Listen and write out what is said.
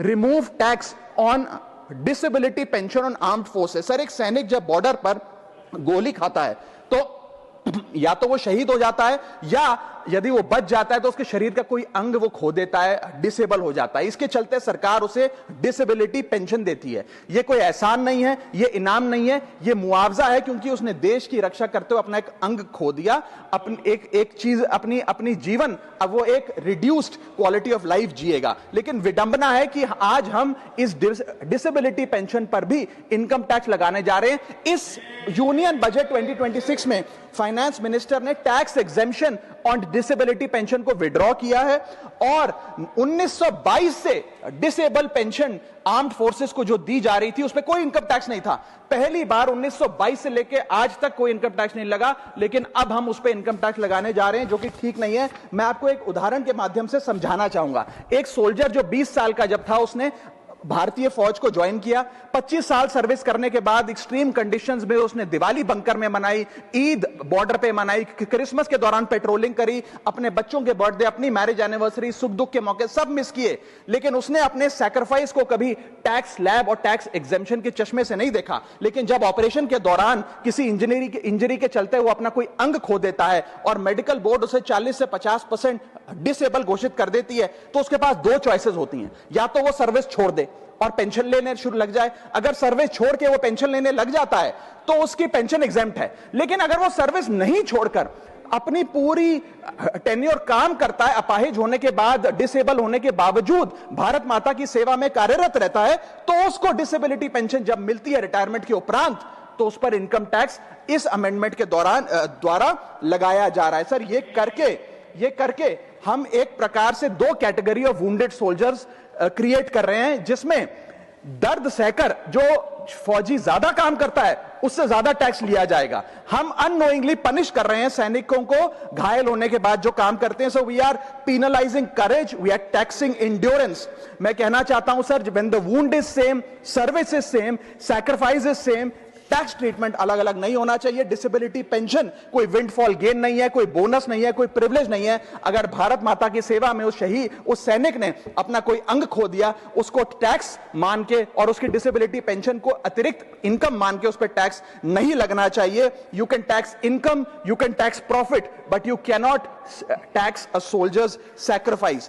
Remove tax on disability pension on armed forces. Sir, एक सैनिक जब बॉर्डर पर गोली खाता है तो या तो वो शहीद हो जाता है, या यदि वो बच जाता है तो उसके शरीर का कोई अंग वो खो देता है, डिसेबल हो जाता है। इसके चलते सरकार उसे डिसेबिलिटी पेंशन देती है। ये कोई एहसान नहीं है, ये इनाम नहीं है, ये मुआवजा है, क्योंकि उसने देश की रक्षा करते हुए अपना एक अंग खो दिया, अपनी एक चीज, अपनी जीवन, अब वो एक रिड्यूस्ड क्वालिटी ऑफ लाइफ जिएगा। लेकिन विडंबना है कि आज हम इस डिसेबिलिटी पेंशन पर भी इनकम टैक्स लगाने जा रहे हैं। इस यूनियन बजट 2026 में फाइनेंस मिनिस्टर ने tax exemption on disability pension को विड्रॉ किया है, और 1922 से डिसेबल पेंशन आर्म्ड फोर्सेस को जो दी जा रही थी उस पर कोई इनकम टैक्स नहीं था। पहली बार 1922 से लेके आज तक कोई इनकम टैक्स नहीं लगा, लेकिन अब हम उस पर इनकम टैक्स लगाने जा रहे हैं, जो कि ठीक नहीं है। मैं आपको एक उदाहरण के माध्यम से समझाना चाहूंगा। एक सोल्जर जो 20 साल का जब था, उसने भारतीय फौज को ज्वाइन किया। 25 साल सर्विस करने के बाद एक्सट्रीम कंडीशंस में उसने दिवाली बंकर में मनाई, ईद बॉर्डर पे मनाई, क्रिसमस के दौरान पेट्रोलिंग करी, अपने बच्चों के बर्थडे, अपनी मैरिज एनिवर्सरी, सुख दुख के मौके सब मिस किए। लेकिन उसने अपने सैक्रिफाइस को कभी टैक्स स्लैब और टैक्स एग्जेम्पशन के चश्मे से नहीं देखा। लेकिन जब ऑपरेशन के दौरान किसी इंजरी के चलते वो अपना कोई अंग खो देता है और मेडिकल बोर्ड उसे 40 से 50% डिसेबल घोषित कर देती है, तो उसके पास दो चॉइसेस होती हैं। या तो वो सर्विस छोड़ दे और पेंशन लेने शुरू लग जाए। अगर सर्विस छोड़ के वो पेंशन लेने लग जाता है तो उसकी पेंशन एग्जेम्प्ट है। लेकिन अगर वो सर्विस नहीं छोड़कर अपनी पूरी टेन्योर काम करता है, अपाहिज होने के बाद, डिसेबल होने के बावजूद भारत माता की सेवा में कार्यरत रहता है, तो उसको डिसेबिलिटी पेंशन जब मिलती है रिटायरमेंट के उपरांत, तो उस पर इनकम टैक्स इस अमेंडमेंट के द्वारा लगाया जा रहा है। सर, ये करके हम एक प्रकार से दो category of wounded soldiers create कर रहे हैं, जिसमें दर्द सहकर जो फौजी ज्यादा काम करता है उससे ज्यादा टैक्स लिया जाएगा। हम अननोइंगली पनिश कर रहे हैं सैनिकों को घायल होने के बाद जो काम करते हैं। So we are penalising courage, we are taxing endurance. मैं कहना चाहता हूं sir, when the wound is same, service is same, sacrifice is same, tax treatment अलग अलग नहीं होना चाहिए। डिसेबिलिटी पेंशन कोई विंडफॉल गेन नहीं है, कोई बोनस नहीं है, कोई प्रिविलेज नहीं है। अगर भारत माता की सेवा में उस सैनिक ने अपना कोई अंग खो दिया, उसको टैक्स मान के और उसकी डिसेबिलिटी पेंशन को अतिरिक्त इनकम मान के उस पर टैक्स नहीं लगना चाहिए। You can tax income, you can tax profit, but you cannot tax a soldiers sacrifice.